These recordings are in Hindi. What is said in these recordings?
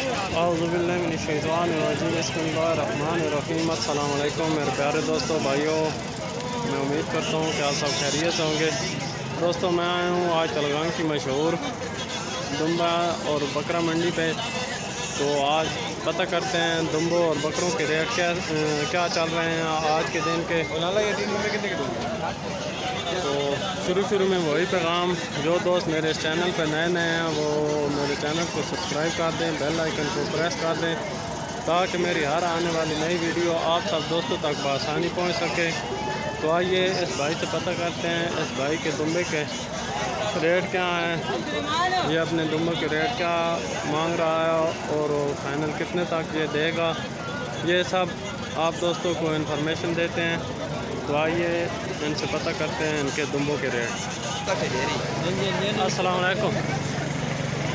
बिस्मिल्लाहिर्रहमानिर्रहीम। अस्सलाम वालेकुम मेरे प्यारे दोस्तों भाइयों, मैं उम्मीद करता हूँ कि आप सब खैरियत होंगे। दोस्तों मैं आया हूँ आज तलगाम की मशहूर दुम्बा और बकरा मंडी पे। तो आज पता करते हैं दुम्बों और बकरों के रेट क्या चल रहे हैं आज के दिन के। तो शुरू में वही पैगाम, जो दोस्त मेरे इस चैनल पर नए हैं वो मेरे चैनल को सब्सक्राइब कर दें, बेल आइकन को प्रेस कर दें ताकि मेरी हर आने वाली नई वीडियो आप सब दोस्तों तक बआसानी पहुंच सके। तो आइए इस भाई से पता करते हैं इस भाई के दुम्बे के रेट क्या हैं, ये अपने दुम्बे के रेट क्या मांग रहा है और फाइनल कितने तक ये देगा, ये सब आप दोस्तों को इन्फॉर्मेशन देते हैं। तो आइए इनसे पता करते हैं इनके दुम्बों के रेट। अस्सलाम वालेकुम।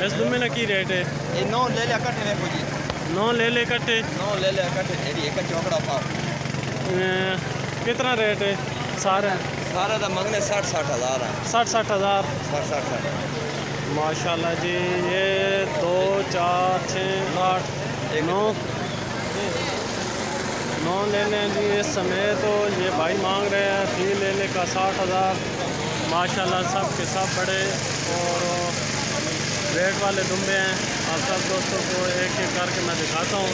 इस दुम्बे ना की रेट है? 9 ले ले कट्टे में कोई 9 ले ले कट्टे 9 ले ले कट्टे तेरी एक चौकड़ा पाव कितना रेट है सारा दा मंगने 60 हज़ार है। 60 हज़ार 60 माशाल्लाह जी। ये 2 4 6 8 9 ले लें जी इस समय। तो ये भाई मांग रहे हैं फी लेने का 60 हज़ार। माशाल्लाह सब के सब बड़े और रेट वाले दुम्बे हैं। आप सब दोस्तों को एक एक करके मैं दिखाता हूँ।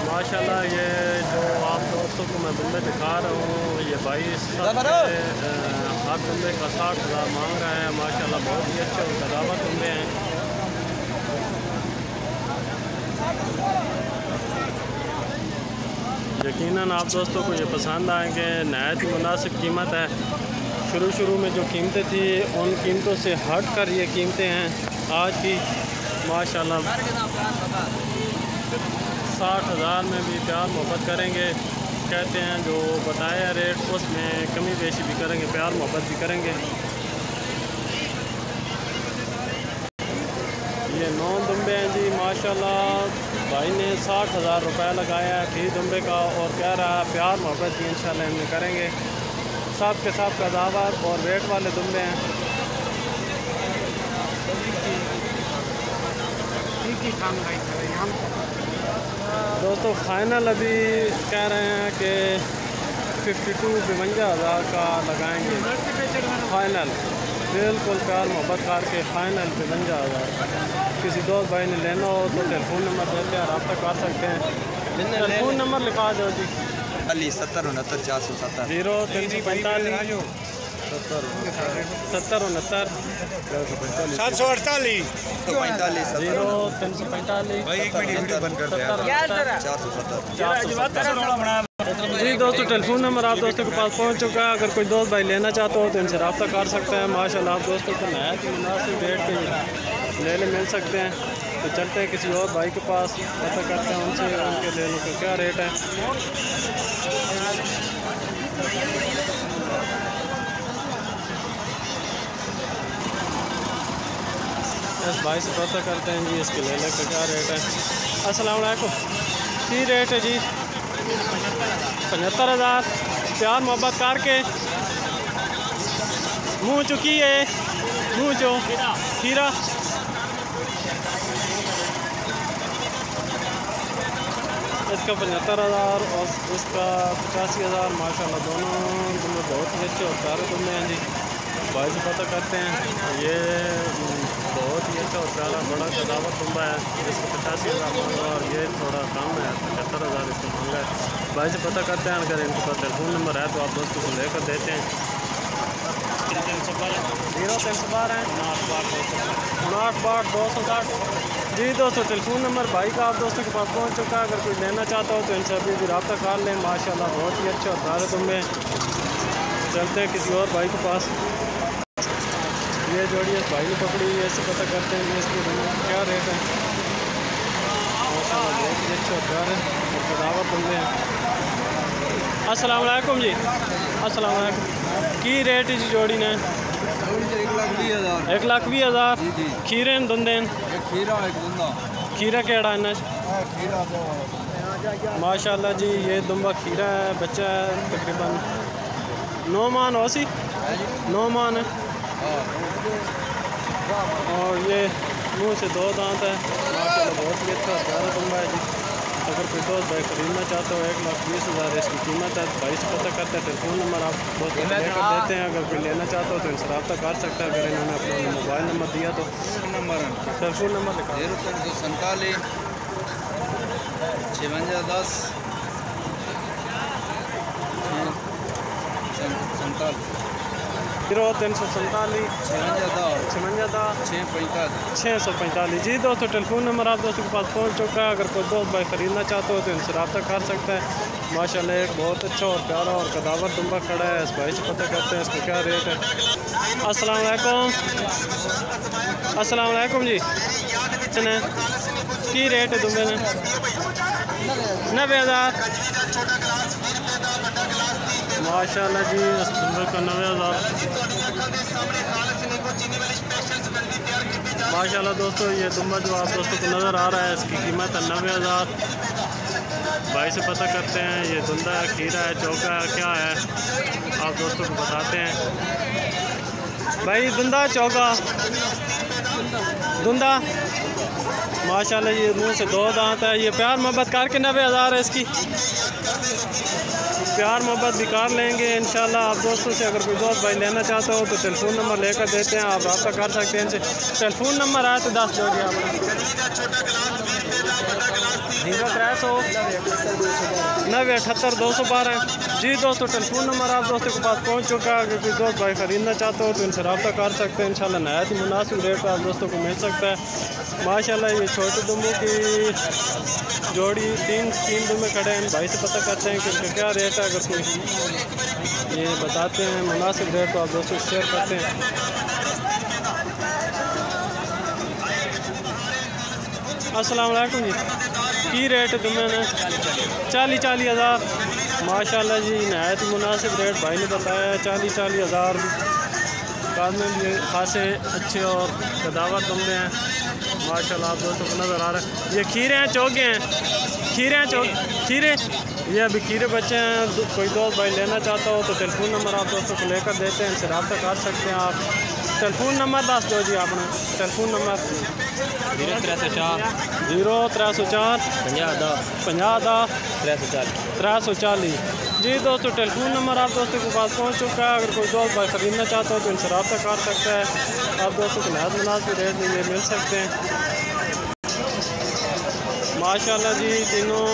माशाल्लाह ये जो आप दोस्तों को मैं दुम्बे दिखा रहा हूँ, ये भाई हर दुम्बे का 60 हज़ार मांग रहे हैं। माशाल्लाह बहुत ही अच्छे और कदावर दुम्बे हैं। यकीनन आप दोस्तों को ये पसंद आएंगे। नहायत ही मुनासिब कीमत है। शुरू में जो कीमतें थी उन कीमतों से हट कर ये कीमतें हैं आज की। माशाल्लाह 60 हज़ार में भी प्यार मोहब्बत करेंगे कहते हैं, जो बताया रेट उसमें कमी बेशी भी करेंगे, प्यार मोहब्बत भी करेंगे। ये 9 दुम्बे हैं जी। माशाल्लाह भाई ने 60 हज़ार रुपये लगाया है फी दुम्बे का और कह रहा है प्यार मोहब्बत भी इंशाल्लाह इनमें करेंगे। सब के सब कदावर और रेट वाले दुम्बे हैं। दोस्तों फाइनल अभी कह रहे हैं कि 52 हज़ार का लगाएंगे फाइनल, बिल्कुल प्यार मोहब्बत करके फाइनल 52 हज़ार। किसी दोस्त भाई ने लेना हो तो टेलीफोन नंबर देते हैं, रब्ता कर सकते हैं। टेलीफोन नंबर लिखा दो जी। 70 69 470 0345 70 69 748 जी। दोस्तों टेलीफोन नंबर आप दोस्तों के पास पहुंच चुका है। अगर कोई दोस्त भाई लेना चाहते हो तो इनसे रब्ता कर सकते हैं। माशाल्लाह आप दोस्तों को नहायत ही मुनासिब रेट पे लेने मिल सकते हैं। तो चलते हैं किसी और भाई के पास, पता करते हैं उनसे उनके लेने का क्या रेट है। इस भाई से पता करते हैं जी इसके लेने का क्या रेट है। अस्सलाम वालेकुम। की रेट है जी? 75 हज़ार। प्यार मोहब्बत करके मुँह चुकी है, मुँह चो खीरा इसका 75 हज़ार और इसका 85 हज़ार। माशाल्लाह दोनों दुम्बे बहुत ही अच्छे और प्यारे दुम्बे हैं जी। भाई से पता करते हैं। ये बहुत ही अच्छा और प्यारा बड़ा कदावर दुम्बा है, इसका 85 हज़ार मांगा और ये थोड़ा कम है, 75 हज़ार इसका मांगा है। भाई से पता करते हैं। अगर इनके पास टेलीफोन नंबर है तो आप दोस्तों को लेकर देते हैं। 0312 है 59 जी। दोस्तों टेलीफोन नंबर भाई का आप दोस्तों के पास पहुंच चुका है। अगर कोई लेना चाहता हो तो इनसे अभी भी रब्ता कर लें। माशाल्लाह बहुत ही अच्छे और प्यारे दुम्बे। चलते हैं किसी और भाई के पास। ये जोड़ी इस भाई ने पकड़ी हुई है, इससे पता करते हैं कि इसके दुम्बे क्या रेट है। माशाल्लाह बहुत ही अच्छे और प्यारे और कदावर दुम्बे हैं। अस्सलाम वालेकुम जी। अस्सलाम वालेकुम। की रेट है जी जोड़ी ने? 1,20,000 खीरे दुंदे खीरा केड़ा है? माशाल्लाह जी ये दुम्बा खीरा है, बच्चा है तकरीबन 9 मान हो सी 9 मान है और ये मुंह से 2 दांत है। माशाल्लाह बहुत ही अच्छा और प्यारा दुम्बा है जी। अगर कोई दोस्त भाई खरीदना चाहते हो 1,20,000 इसकी कीमत है। भाई से पता करते हैं, टेलीफोन नंबर आप दोस्त लेकर देते हैं। अगर कोई लेना चाहते हो तो इनसे रब्ता कर सकता है। अगर इन्होंने अपना मोबाइल नंबर दिया तो टेलीफोन नंबर लिखा 0347 5610 0347 645 जी। दोस्तों टेलीफोन नंबर आप दोस्तों के पास पहुंच चुका है। अगर कोई दोस्त भाई ख़रीदना चाहते हो तो इनसे रब्ता कर सकता है। माशाल्लाह एक बहुत अच्छा और प्यारा और कदावर दुम्बा खड़ा है। इस भाई से पता करते हैं इसका क्या रेट है। अस्सलाम वालेकुम, अस्सलाम वालेकुम जी। की रेट है दुम्बे ने? 90,000 माशाल्लाह जी। इस दुम्बे का 90,000 माशाल्लाह। दोस्तों ये दुम्बा जो आप दोस्तों को नज़र आ रहा है इसकी कीमत है 90,000। भाई से पता करते हैं ये धुंधा है, खीरा है, चौका है, क्या है आप दोस्तों को बताते हैं। भाई धुंधा चौका धुंधा माशाल्लाह। ये मुंह से 2 दांत है। ये प्यार मोहब्बत करके 90,000 है इसकी। प्यार मोहब्बत भी कर लेंगे इंशाल्लाह आप दोस्तों से। अगर कोई दोस्त भाई लेना चाहते हो तो टेलीफोन नंबर लेकर देते हैं, आप रब्ता कर सकते हैं इनसे। टेलीफोन नंबर आया तो 10 दोगे आप 038 जी। दोस्तों टेलीफोन नंबर आप दोस्तों के पास पहुंच चुका है। अगर कोई दोस्त भाई ख़रीदना चाहते हो तो इनसे रब्ता कर सकते हैं इंशाल्लाह। नहायत ही मुनासिब रेट पर आप दोस्तों को मिल सकता है माशाल्लाह। ये छोटे दुम्बों की जोड़ी तीन दुम्बे खड़े हैं। भाई से पता करते हैं कि उनका क्या रेट है। अगर कोई ये बताते हैं मुनासिब रेट तो आप दोस्तों से शेयर करते हैं। अस्सलाम वालेकुम जी। की रेट दुम्बे ने? 40,000 माशाल्लाह जी। नहायत मुनासिब रेट भाई ने बताया है। 40,000 बाद में भी खासे अच्छे और कदावर दुम्बे हैं माशाल्लाह आप दोस्तों को नज़र आ रहा है। ये खीरे हैं, चौके हैं, खीरे हैं, खीरे ये अभी खीरे बच्चे हैं। कोई दोस्त भाई लेना चाहता हो तो टेलीफोन नंबर आप दोस्तों को लेकर देते हैं, इनसे रब्ता कर सकते हैं आप। टेलीफोन नंबर 10 दो जी आपने। टेलीफोन नंबर 0304 50 340 जी। दोस्तों टेलीफोन नंबर आप दोस्तों के पास पहुंच चुका है। अगर कोई दोस्त भाई ख़रीदना चाहता हो तो इनसे रब्ता कर सकता है। आप दोस्तों को नहायत मुनासिब रेट में ये मिल सकते हैं माशाल्लाह जी। तीनों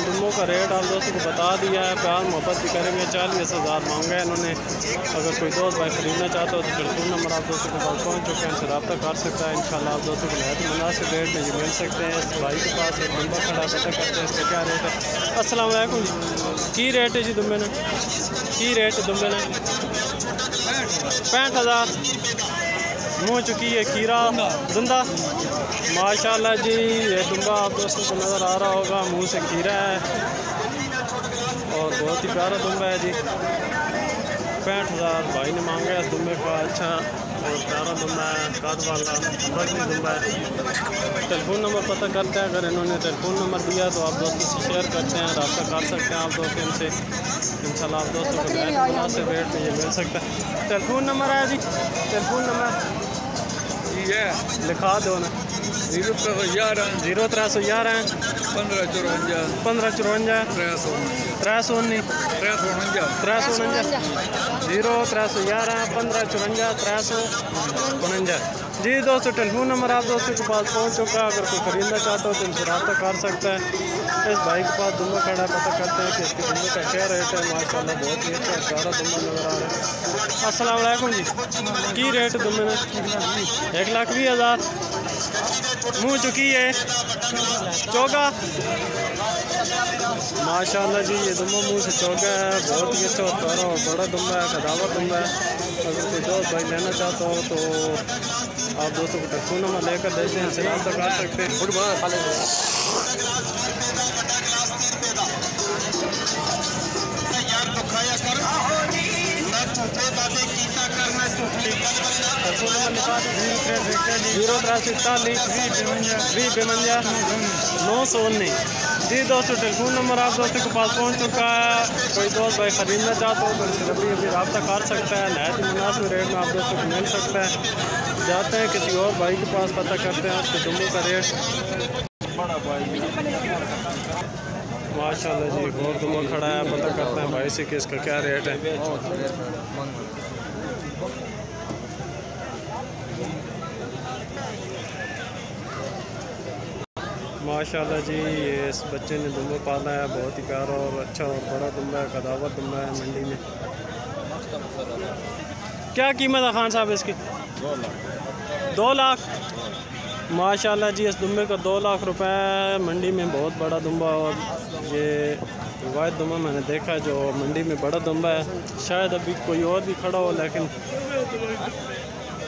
दुम्बों का रेट आप दोस्तों को बता दिया है। प्यार मोहब्बत भी करेंगे। 40,000 मांगा है इन्होंने। अगर कोई दोस्त भाई ख़रीदना चाहता हो तो टेलीफोन नंबर आप दोस्तों के पास पहुंच चुके हैं, इनसे रब्ता कर सकता है इंशाल्लाह। आप दोस्तों को नहायत मुनासिब रेट में ये मिल सकते हैं। इस भाई के पास एक दुम्बा खड़ा, पता करते हैं इसका क्या रेट है। अस्सलाम वालेकुम जी। की रेट है जी दुम्बे ने? की रेट है दुम्बे ने? 65,000 मुँह चुकी है खीरा धुंधा माशाल्लाह जी। ये दुम्बा आप दोस्तों को नज़र आ रहा होगा, मुंह से खीरा है और बहुत ही प्यारा दुम्बा है जी। 65,000 भाई ने मांगा है इस दुम्बे का। अच्छा और प्यारा दुम्बा है, कद वाला बड़ी दुम्बा है। टेलीफोन नंबर पता करते हैं। अगर इन्होंने टेलीफोन नंबर दिया तो आप दोस्तों से शेयर करते हैं, रब्ता कर सकते हैं आप दोस्त इनसे इंशाल्लाह। आप दोस्तों को मुनासिब रेट में ये मिल सकता है। टेलीफोन नंबर है जी, टेलीफोन नंबर ये लिखा दो ना। 0311 0311 1554 1554 319 0311 जी। दोस्तों टेलीफोन नंबर आप दोस्तों के पास पहुंच चुका है। अगर कोई ख़रीदना चाहता हो तो इनसे रब्ता कर सकता है। इस भाई के पास दुम्बा खड़ा है, पता करते हैं कि इसके दुम्बे का क्या रेट है। माशाल्लाह बहुत ही अच्छा प्यारा दुम्बा नज़र आ रहा है। अस्सलाम वालेकुम जी। की रेट दुम्बे में? 1,20,000 मुँह चुकी है चौका माशाल्लाह जी। ये दुम्बा मुँह से चौका है, बहुत ही अच्छा और प्यारा और बड़ा दुम्बा है, कदावर दुम्बा है। अगर कोई दोस्त भाई लेना चाहता हो तो आप दोस्तों को टेलीफोन नंबर लेकर देते हैं, इनसे रब्ता कर सकते हैं। टेलीफोन नंबर लिखा 0341 जी। दोस्तों टेलीफोन नंबर आप दोस्तों के पास पहुंच चुका है। कोई दोस्त भाई ख़रीदना चाहता हो तो इनसे अभी रब्ता कर सकता है। नहायत ही मुनासिब रेट में आप दोस्तों को मिल सकता है। जाते हैं किसी और भाई के पास, पता करते हैं उसके दुम्बों का रेट। माशाल्लाह जी, और दुम्बा खड़ा है, पता करते हैं भाई से कि इसका क्या रेट है। माशाल्लाह जी, ये इस बच्चे ने दुम्बा पाला है, बहुत ही प्यारा और अच्छा और बड़ा दुम्बा है, कदावर दुम्बा है मंडी में। क्या कीमत है खान साहब इसकी? 2 लाख। माशाल्लाह जी, इस दुम्बे का 2 लाख रुपए मंडी में, बहुत बड़ा दुम्बा। और ये वाइट दुम्बा मैंने देखा जो मंडी में बड़ा दुम्बा है। शायद अभी कोई और भी खड़ा हो, लेकिन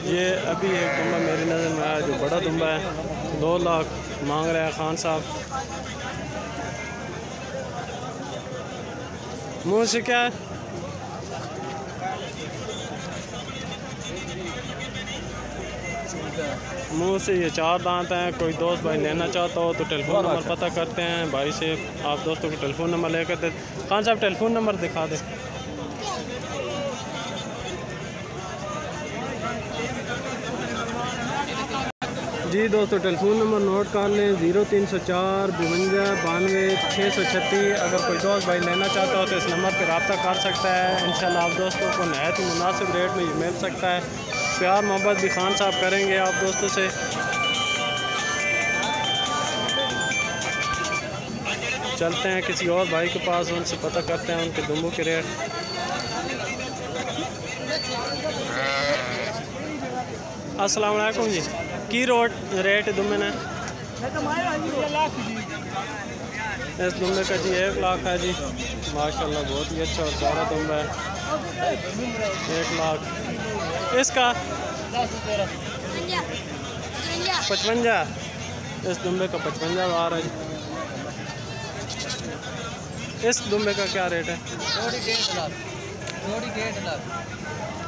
ये अभी एक दुम्बा मेरी नज़र में आया जो बड़ा दुम्बा है। 2 लाख मांग रहे हैं खान साहब। मुँह से क्या है? मुँह से ये 4 दांत हैं। कोई दोस्त भाई लेना चाहता हो तो टेलीफोन नंबर पता करते हैं भाई से। आप दोस्तों को टेलीफोन नंबर लेकर दे। खान साहब टेलीफोन नंबर दिखा दें। जी दोस्तों, टेलीफोन नंबर नोट कर लें, 0304 52 92 636। अगर कोई दोस्त भाई लेना चाहता हो तो इस नंबर पर रब्ता कर सकता है। इंशाल्लाह आप दोस्तों को नहायत ही मुनासिब रेट में ये मिल सकता है। प्यार मोहब्बत भी खान साहब करेंगे आप दोस्तों से। चलते हैं किसी और भाई के पास, उनसे पता करते हैं उनके दुम्बों के रेट। अस्सलाम वालेकुम जी, की रेट दुम्बे ने? इस दुम्बे का जी 1 लाख है जी। माशाल्लाह बहुत ही अच्छा और प्यारा दुम्बा है। 1 लाख। इसका 55। इस दुम्बे का 55 बार है। इस दुम्बे का क्या रेट है?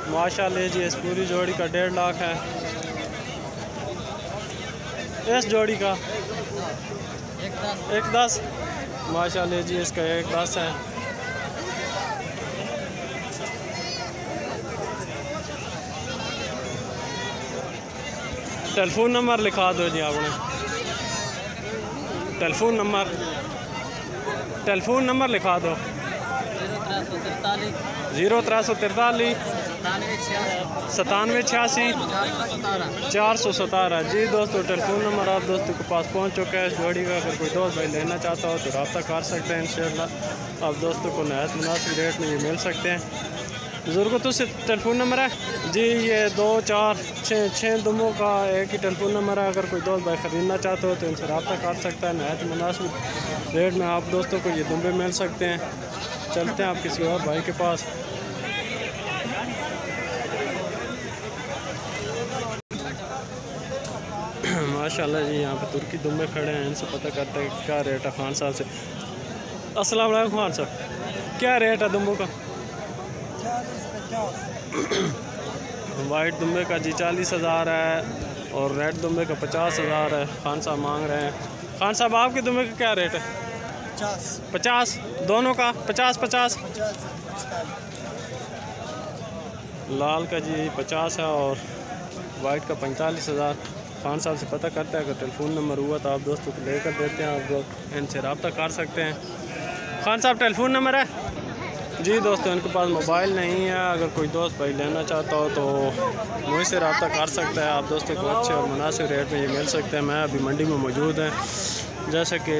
माशाल्लाह जी, इस पूरी जोड़ी का 1.5 लाख है। इस जोड़ी का 1.10। माशाल्लाह जी, इसका 1.10 है। टेलीफोन नंबर लिखा दो जी आपने। टेलीफोन नंबर लिखा दो। 0343 97 86 417। जी दोस्तों, टेलीफोन नंबर आप दोस्तों के पास पहुंच चुका है। इस जोड़ी का अगर कोई दोस्त भाई लेना चाहता हो तो रब्ता कर सकते हैं। इंशाल्लाह आप दोस्तों को नहायत मुनासिब रेट में ये मिल सकते हैं। बुजुर्गों तो से टेलीफोन नंबर है जी, ये 2 4 6 दुम्बों का एक ही टेलीफोन नंबर है। अगर कोई दोस्त भाई ख़रीदना चाहते हो तो इनसे रब्ता कर सकता है। नहायत मुनासिब रेट में आप दोस्तों को ये दुम्बे मिल सकते हैं। चलते हैं आप किसी और भाई के पास। माशाल्लाह जी, यहाँ पे तुर्की दुम्बे खड़े हैं, इनसे पता करते हैं क्या रेट है खान साहब से। अस्सलाम वालेकुम खान साहब, क्या रेट है दुम्बों का? वाइट दुम्बे का जी 40,000 है और रेड दुम्बे का 50,000 है। खान साहब मांग रहे हैं। खान साहब आपके दुम्बे का क्या रेट है? 50। दोनों का 50। लाल का जी 50 है और वाइट का 45,000। खान साहब से पता करता है। अगर टेलीफोन नंबर हुआ तो आप दोस्तों को लेकर देते हैं। आप इनसे रब्ता कर सकते हैं। खान साहब टेलीफोन नंबर है? जी दोस्तों, इनके पास मोबाइल नहीं है। अगर कोई दोस्त भाई लेना चाहता हो तो मुझसे रब्ता कर सकता है। आप दोस्तों को अच्छे और मुनासिब रेट में ये मिल सकते हैं। मैं अभी मंडी में मौजूद है, जैसे कि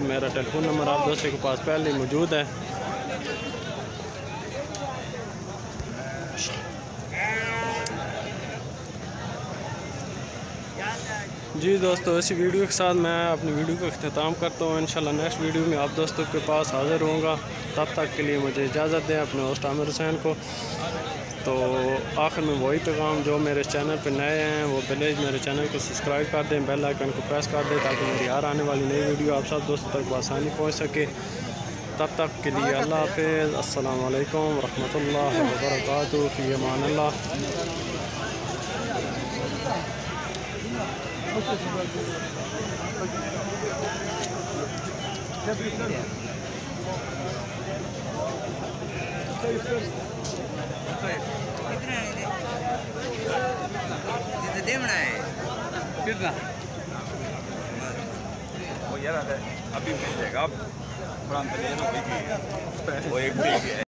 मेरा टेलीफोन नंबर आप दोस्तों के पास पहले ही मौजूद है। जी दोस्तों, इसी वीडियो के साथ मैं अपनी वीडियो का अख्ताम करता हूँ। इंशाल्लाह नेक्स्ट वीडियो में आप दोस्तों के पास हाज़िर होऊंगा। तब तक के लिए मुझे इजाज़त दें अपने होस्ट आमिर हुसैन को। तो आखिर में वही पैगाम, जो मेरे चैनल पर नए हैं वो प्लीज़ मेरे चैनल को सब्सक्राइब कर दें, बेल आइकन को प्रेस कर दें ताकि मेरी हर आने वाली नई वीडियो आप सब दोस्तों तक आसानी पहुँच सके। तब तक के लिए अल्लाह हाफ़िज़। अस्सलाम वालेकुम रहमतुल्लाहि व बरकातुहू। फ़ी अमानिल्लाह। कितना यार अभी मिल जाएगा अब वो एक